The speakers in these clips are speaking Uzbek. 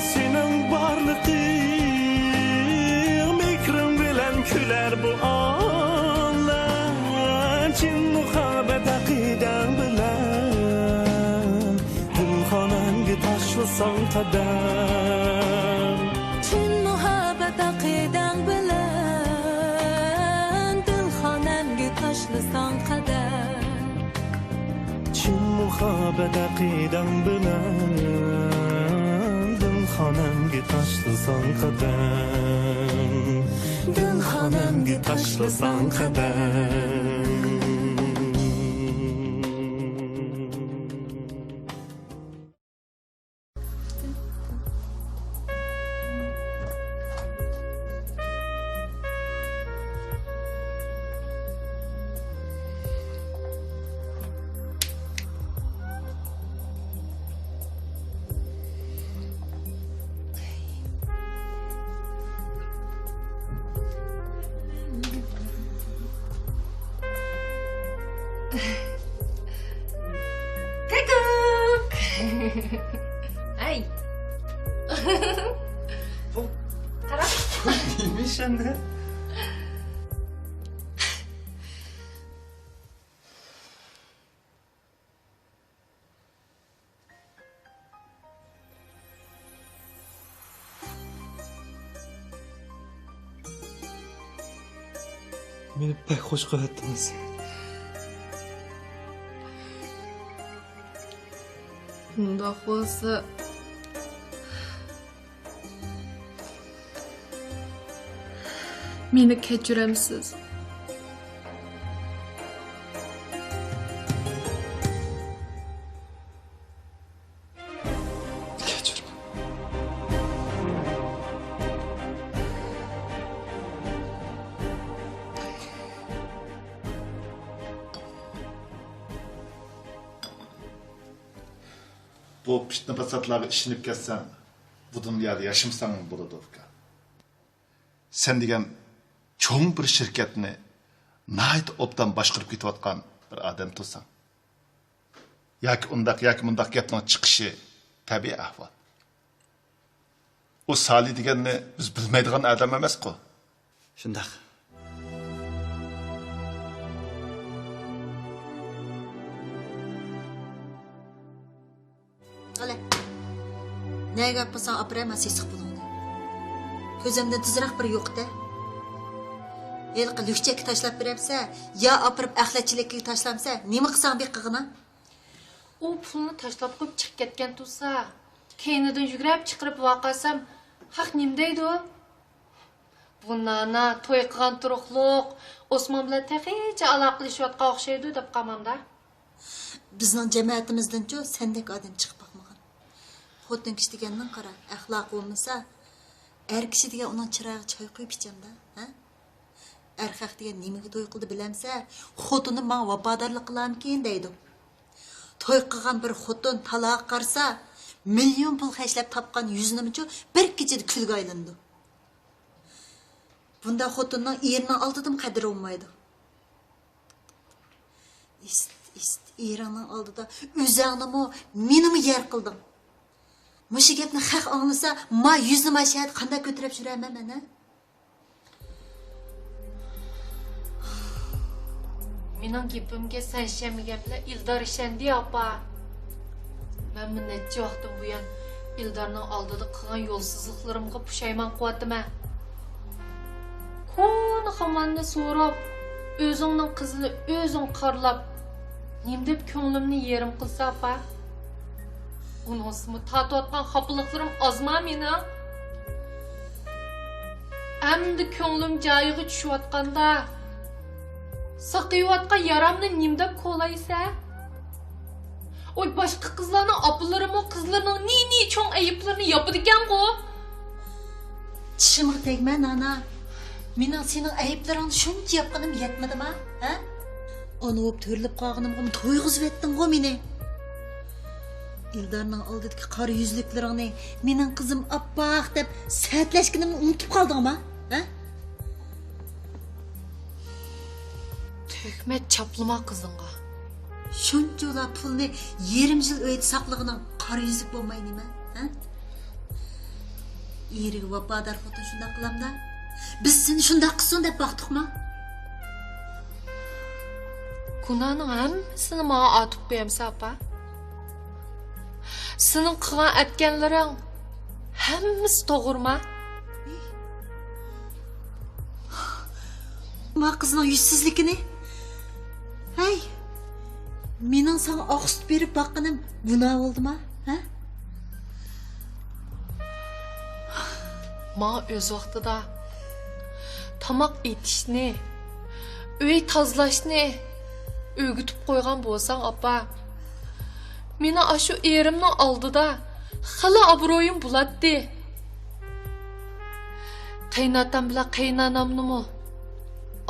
senin barlıqın Mekrim bilen küler bu anlar Çin muhabbet akiden bilen Dilxonangı taşlasan qadam Çin muhabbet akiden bilen Dilxonangı taşlasan qadam Çin muhabbet akiden bilen Dilxonangı taşlasan qadam Dilxonangı taşlasan qadam Kakuk. Ay. Kara. Neymiş anne? Beni pek hoş qılattınız. Bunda olsa meni kechiramsiz. Kechirma. Bu fitne fasatlarga işinip ketsen, bu dünyada yaşamsan buladı uka. Sen degen çoğun bir şirketini nahit obdan başkırıp ketiyotgan bir adam tutsan. Yaki mundaq gapning chiqishi tabiiy ahvol. O Salih deganni biz bilmaydigan adam emas-ku. Shundoq. Qala. Ne gap qilsang aprama sesiq bo'ladi. Ko'zimda tizroq bir yo'qda. El qilukchakka tashlab beribsa, ya aprib axlatchilikka tashlamsa, nima qilsang bir qig'ina? O pulni tashlab qo'yib chiqib ketgan tursa, keynidan yugurib chiqirib vaqasam, haq nim deydi u? Bu nana to'y qilgan turuqliq, Osmon bilan taqicha aloqalashayotgan o'xshaydi deb qamamda. Bizning jamoatimizdan-ku sendek odam chiqib boqmagan. Xotin kishi degandan qara, axloq bo'lmasa, er kishi degan uning chirog'i choy quyib ichamda, ha? Erkak degan nimaga to'y qildi bilamsa, xotini menga vafodorlik qilarmikin deydi. To'y qilgan bir xotin taloq qarsa, million pul xashlab topgan yuzinimichu bir kechada kulga aylandi. Bunda xotinning erining oldidan qadri olmaydi. Erining oldida o'zingni menimi yer qilding. Mushu gapni haq anglasa, ma yuzni mashhad qanday ko'tarib yuraman mana? Mening gapimga sen ishonmagan bilan Ildor ishondi opa. Men bu necha vaqtdan buyon Ildorning oldida qilgan yo'lsizliklarimga pushaymon qilyapman. Koni xamanni so'rab, o'zingning qizini o'zing qarlab, nim deb ko'nglimni yerim qilsa opa. Unosimi tatayotgan xafalıklarim azma meni. Endi ko'nglim joyiga tushayotganda saqiyotgan yaramni nim deb qo'laysa? Oy boshqa qizlarning opalarimi qizlarning ni cho'ng ayıplarını yapıdı ekan-ku. Tishimga tegma nana. Mening sening ayıplaringni shuncha yapqanim yetmadimi, ha? Onu o'p to'rilib qolganimga to'yg'izib etding-ku meni. Ildarning oldidagi qora yuzliklaringni mening qizim oppoq deb sa'tlashganimni unutib qoldingmi, ha? Tökmet çaplama kızınga. Shunchalar pulni yarim yil uyda saqlag'ining qora yuzlik bo'lmaydi nima, ha? eriga vafodor xotin shundoq qilamda. Biz seni shundoq qilsin deb baqdiqmi? Gunohning hammasini menga otib qo'yamsan, opa. Sening qilgan atganlaring hammasi to'g'rimi? Ma qizning yuzsizligini. Hey. Mening sana oq sut berib baqqanim gunoh bo'ldimi, ha? Ma o'z vaqtida tamoq etishni, uy tozlashni o'rgatib qo'ygan bo'lsang, opa, meni shu erimning oldida xili obro'yim bo'ladi. Qaynatam bilan qaynanamnimi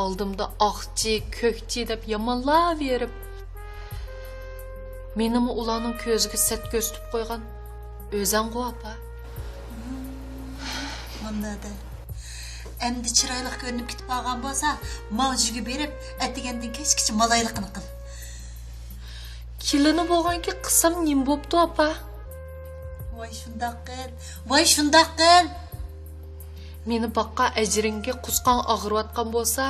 oldimda oqchi, ko'kchi deb yomonlayverib, menimi ularning ko'ziga set ko'rsatib qo'ygan o'zang-ku, opa. Mamdada. Endi chiroyli ko'rinib ketib qolgan bo'lsa, mavjuga berib, atigandan kechgacha malayliqini qil. Kelini bo'lganki qilsam nim bo'pti, opa? Voy shundoq qil. Voy shundoq qil. Meni boqqa ajringga qusqon og'irayotgan bo'lsa,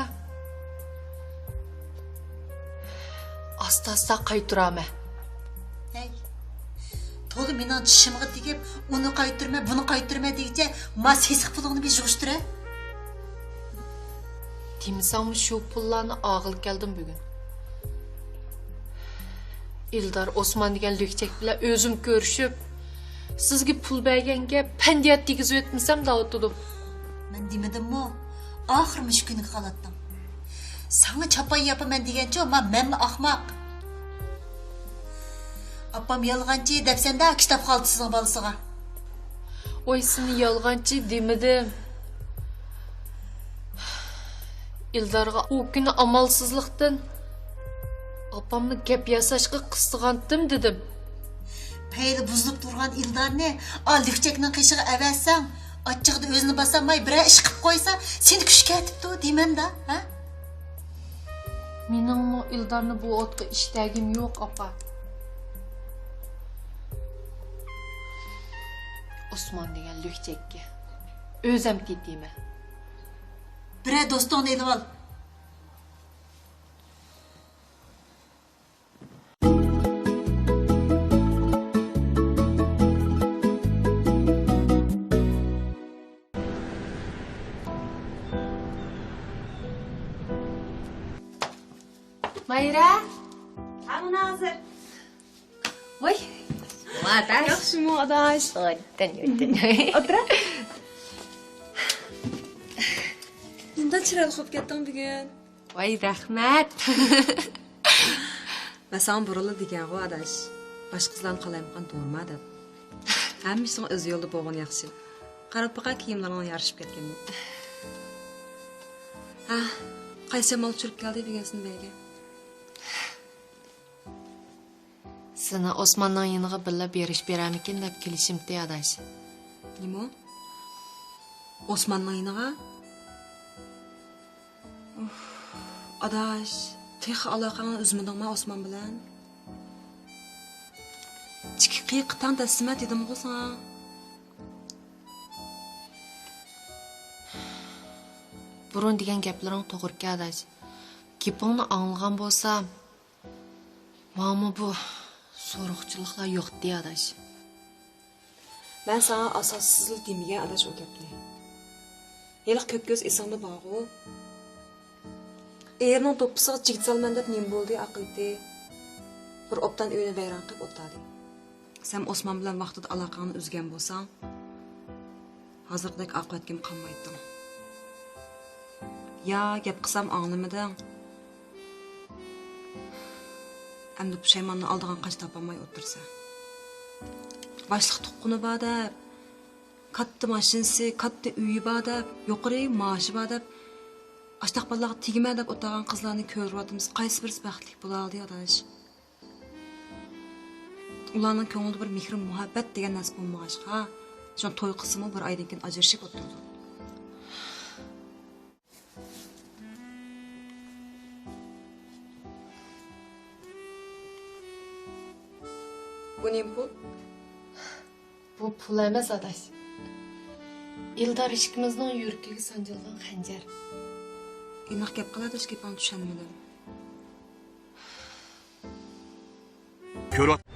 asta-asta qaytiraman. Hey. To'g'ri mening tishimga tegib, uni qaytirma, buni qaytirma deyicha, ma sesiq pulingni bir yig'ishtir. Timsam shu pullarni og'il keldim bugun. Ildar Osman degan lükçek bilan o'zim ko'rishib, sizga pul berganga pandiyat tegizib o'tmasam da o'tdim. Men demadimmi? Oxir mush kuniga qolatdim. Sana çapay yapaman degancha, men ahmoq. Apam yolg'onchi deb senda kitob xaltasining bolasiga. Oy seni yolg'onchi demadim. Ildarga o kuni amalsizlikdan opamni gap yasashga qistig'andim dedim. Peyli buzilib turgan ildarni lükçekning qishig'i avatsang, achchig'ida o'zini bosolmay bir ish qilib qo'ysa, seni kuchga atibdi demanda, ha? Mening Ildarni bu otga ishtagim yo'q, opa. Osman degan lükçekka o'zim ketdiyman. Bir do'stingni elib ol. Mayra? Hamın hazır. Voy. Mataş. Yaxşımı adaş? O'tdan. Otura. Bundan chiroyli bo'lib ketding bugun. Voy, rahmat. Men sana burilib degan-ku adaş. Boshqa qizlarni qalaymiqan to'g'rimi deb. Hammasini o'z yo'lida bo'lgan yaxshi. Qarab baqa kiyimlaring yarashib ketgan. Ha, qaysi mol tushirib keldi degansin belga. Seni Osmanning yiniga billa berish beramikin deb kelishimdi adash. Nima? Osmanning yiniga? Adaş, tek alaqanı üzmedinmi Osman bilan? Chiki qiyiqdan taslimat edim ku sana. Burun degan gaplaring to'g'ri adash. Gapingni anglagan bo'lsam, mana bu so'roqchiliklar yo'q dey adash. Ben sana asassızlık demegen adaş o gapni. Yeliq ko'k ko'z esingda borgu. Erning to'ppisiga jigit salman deb nim bo'ldi aqildi. Bir opdan uyini vayron qilib o'tadi. Sen Osman bilan vaqtida aloqangni uzgan bo'lsang, hozirgidek oqibatga qolmayding. Ya gap qilsam anglamading. Endi pushaymonni oldigan qash topolmay o'tirsa. Boshliq tuqquni bor deb, katta mashinasi, katta uyi bor deb, yuqori maoshi bor deb, ashtaq bolalarga tegma deb o'tirgan qizlarni ko'ryapmiz. Qaysi birisi baxtli bo'la oldi adash? Ularning ko'nglida bir mehr, muhabbat degan narsa bo'lmag'achqa, shu to'y qismi bir oydan keyin ajrashib o'tirdi. Bu ne bu? Bu pul emas adash. Ildar ishkimizning yuragiga sanjilgan xanjar. Inoq gap qiladi, hech gapim tushunmadim. Ko'ryapti.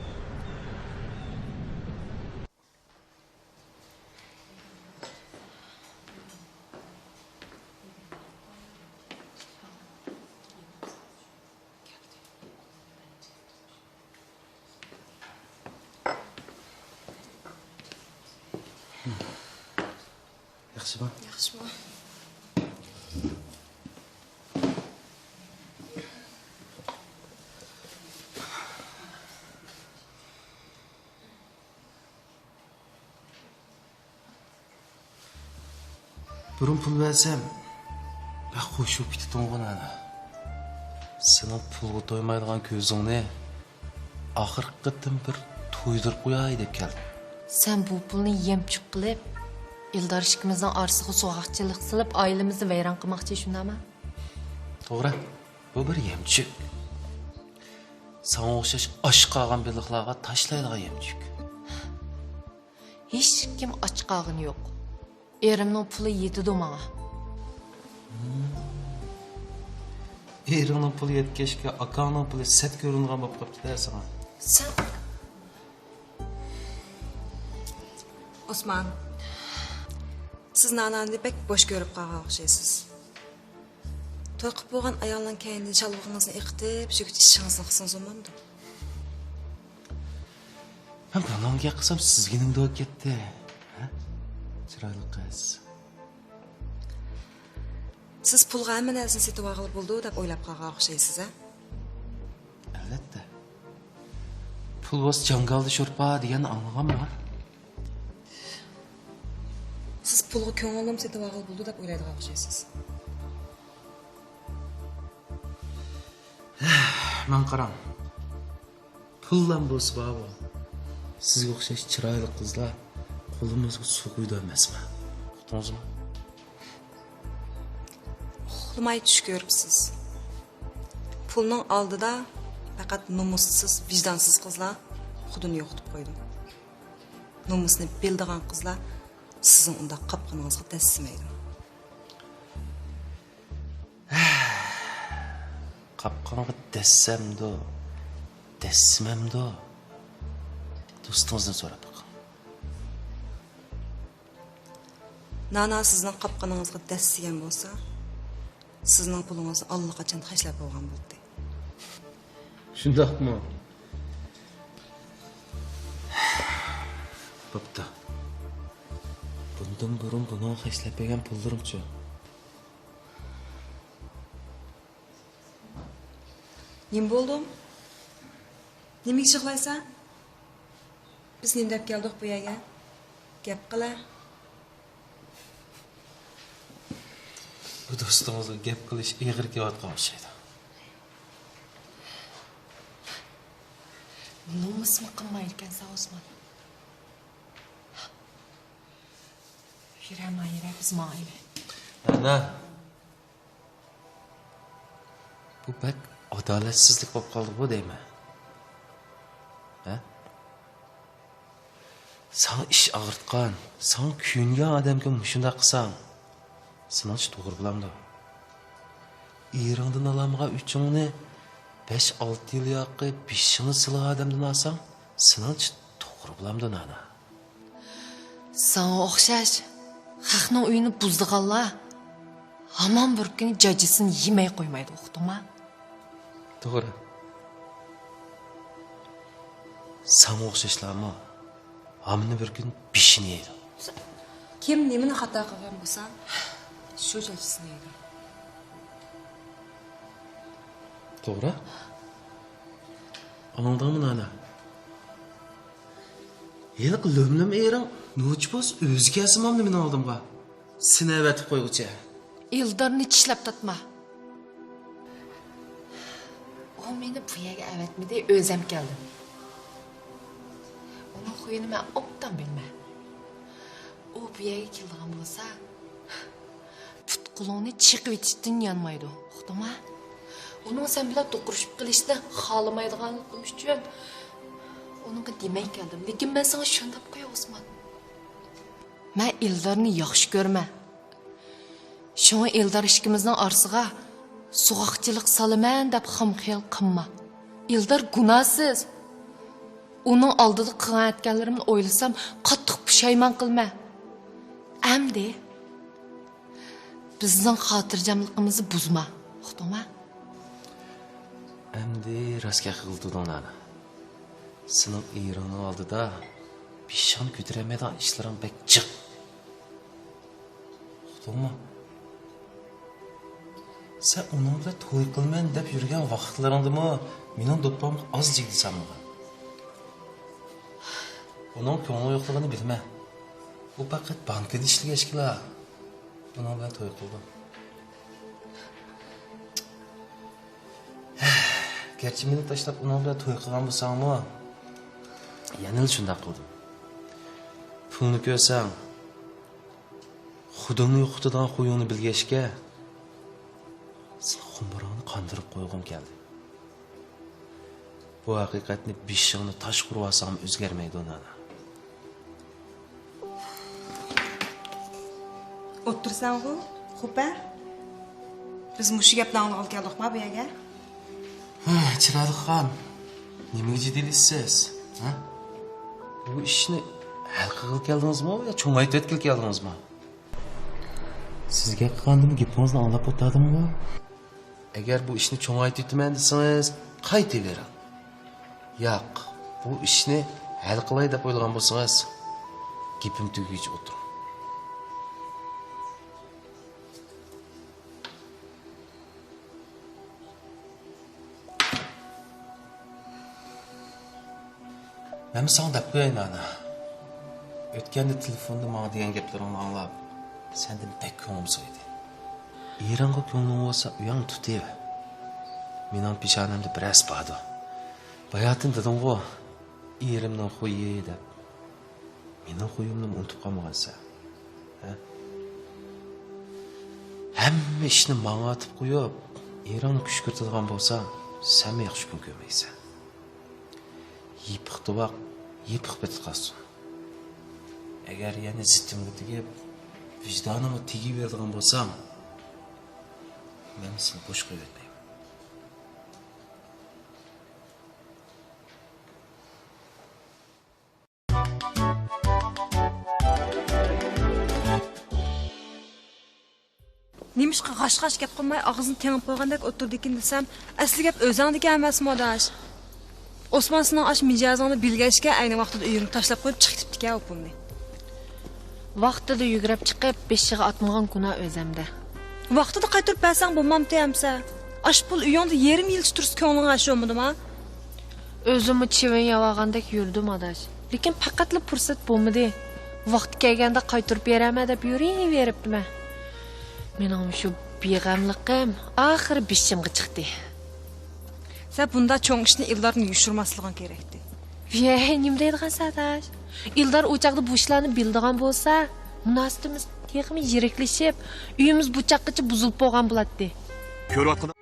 Yaxshimi? Yaxshimi? Burun pul versem, ben koşup gittim ona ana. Senin pulga toymaydigan ko'zingni oxirgi qitim bir to'ydirib qo'yay deb keldim. Sen bu pulni yemchuq qilib, Ildar ishkimizning orsiga so'g'aqchilik qilib, oilamizni vayron qilmoqchi shundami? To'g'ri, bu bir yemchuk. Sana o'xshash osh qolgan biliqlarga tashlaydigan yemchuk. Hech kim och qolgani yo'q. Erimning puli yetidi menga. Eringning puli yetkashga akangning puli set ko'ringan bo'lib qolibdi dersan. Sen Osman, siz nanani bek boş görüp qalgan o'xshaysiz. To'y qilib bo'lgan ayolning keyinda chalg'ingizni iqitib, shugit ishingizni qilsangiz bo'lmamdi. Ben balonga qilsam sizga nimda bo'lib ketdi? Ha? Chiroyli qiz. Siz pulga hamma narsani setib olg'ili bo'ldi deb o'ylab qalgan o'xshaysiz, ha? Albatta. Pul bos jangalda sho'rpa degan anlaganman. Siz pulga ko'nglim setib olg'ili bo'ldi deb o'ylaydigan o'xshaysiz. Men qarang. Puldan bo'lsa baba. Sizga o'xshash chiroyli qizlar qo'limizga suv quydi emasmi? Uqdingizmi? Uxlamay tush ko'ribsiz. Pulning oldida faqat nomussiz, vijdonsiz qizlar xudini yo'qotib qo'ydi. Nomusni bildigan qizlar sizning unda qapqiningizga tasmaydi. Qapqonga dessamdo, desmamdo. Do'stingizdan so'rab baqing. Nana sizning qapqiningizga tasgan bo'lsa, sizning pulingizni allaqachon tashlab bo'lgan bo'ldi. Shundaqmi? Bo'pti. Bundan burun buni hashlab bergan pullarimchi? Nim bo'ldim? Nimaga yig'laysan? Biz nim deb keldik bu yerga. Gap qila. Bu do'stingizga gap qilish ig'ir kelayotgan o'xshaydi. nomusmi qilmaydi ekansan Osmon. Yuramayra biz mayli. Ana. Bu bak adolatsizlik bo'lib qoldi bu deyman. Ha? Sen ish og'ritgan, sen kuyungan odamga shunday qilsang, Sınanç doğru bulamdı. İran'dan alamğa üçünü 5-6 yıl yaqqı 5 yılı sılı adamdan alsam, Sınanç doğru bulamdı nana. Sana oxşaş, xalqning uyini buzdiganlar hamon bir kun jajisini yemay qo'ymaydi, uqdingmi? Doğru. Sana o'xshashlarmi? Hamını bir gün pishini yeydi. Kim nimani xato qilgan bo'lsa, shu jajisini yeydi. Doğru. Anladın mı nana? Yılık lömlüm eğrin, noç boz özgü asımamdı meni aldımga. Sine evetip koyguça. Ildarni tishlab tatma. O meni bu yerga evetmidi, o'zim keldim. Onun huyini men obdan bilmem. O bu yerga keldigan bo'lsa, putqulingni chiqib etishdan yanmaydi, uqdingmi? Onun sen bilan to'qrishib qilishni xohlamaydiganligim uchun uningga demay keldim. Lekin men sana shuni deb qo'ya Osmon. Mən Eldarni yaxşı görmə. Şuna Eldar işkimizin arasığa soğaqçılıq salıman deb xamxiyal qılma. Eldar günahsız. Onun aldığı qılğan etkenlerimni oylasam qattiq pushaymon qilma. Əmdi bizning xotirjamligimizni buzma. Uqdingmi? Əmdi rastga qilding ana. Sening erini oldida pishon ko'taramagan ishlaring bek jiq. Uqdingmi? Sen onun bilan to'y qilman deb yurgan vaqtlaringdimi mening do'ppam oz jigdisanmi? Onun ko'ngli yo'qligini bilma. Bu faqat bankada ishlagashkilar. Uning bilan to'y qildim. Gerçi meni tashlab uning bilan to'y qilgan bo'lsangmi, yana shunday qildim. Pulni ko'rsang, xudimni yo'qotadigan qo'yingni bilgachga, sen xumburog'ini qondirib qo'yg'im keldi. Bu haqiqatni beshig'ini tosh qurib olsam o'zgarmaydi ona. O'tirsan ku, Xupa? Biz mushu gapni anglab keldikmi bu yerga? Chiroyliqxon, nimaga jiddiylashsiz? Ha? Bu ishni hal qilib keldingizmi yo cho'ngaytib keldingizmi? Sizga qilgandim gapingizni anglab o'tadimmi? Agar bu ishni cho'ngaytibman desangiz, qaytavering. Yo'q, bu ishni hal qilay deb o'ylagan bo'lsangiz, gapim tugiyicha o'tiring. Ben sana dep qo'yayin ana. O'tganda telefonda menga degan gaplaringni anglab, sendan bek ko'nglim so'ydi. Eronga ko'nglim bo'lsa, uyang tutiv. Mening peshonamda biroz bado. Bayatin dedim-ku, erimning xuyi deb. Mening xuyimni unutib qolmagansan. Ha? Hamma ishni menga atib qo'yib, Eronni kushkirtadigan bo'lsa, sen yaxshi kun ko'rmaysan. Yipiq tuvaq, yipiq bitib qolsin. Agar yana zitimga tegib, vijdonimga tegib beradigan bo'lsam, men seni bo'sh qo'yib o'tmayman. Nimishqa g'ash-g'ash gap qilmay og'zini tengib qo'ygandek o'tirdikin desam, asli gap o'zingdagi emasmi odash? Osman sening ash mijozingni bilgachga ayni vaqtida uyini tashlab qo'yib chiqib ketdi-ku opamni. Vaqtida yugurib chiqib, beshig'i atmagan gunoh o'zimda. Vaqtida qaytarib bersang bo'lmamdi hamsa. Ash pul uyingda yarim yil tursa ko'ngling ashomidimi? O'zimni chivin yavagandek yurdim odash. Lekin faqatli fursat bo'lmadi. Vaqt kelganda qaytarib beraman deb yuraveribdim. Mening shu beg'amliqim oxiri beshimga chiqdi. Sen bunda cho'ng ishni Eldarni yushirmasliging kerakdi. Nima deydigan sadash? Eldar o'chaqda bu ishlarni bildigan bo'lsa, munosabatimiz texmi yiriklashib, uyimiz bu chaqqicha buzilib qolgan bo'ladi. Ko'ryaptın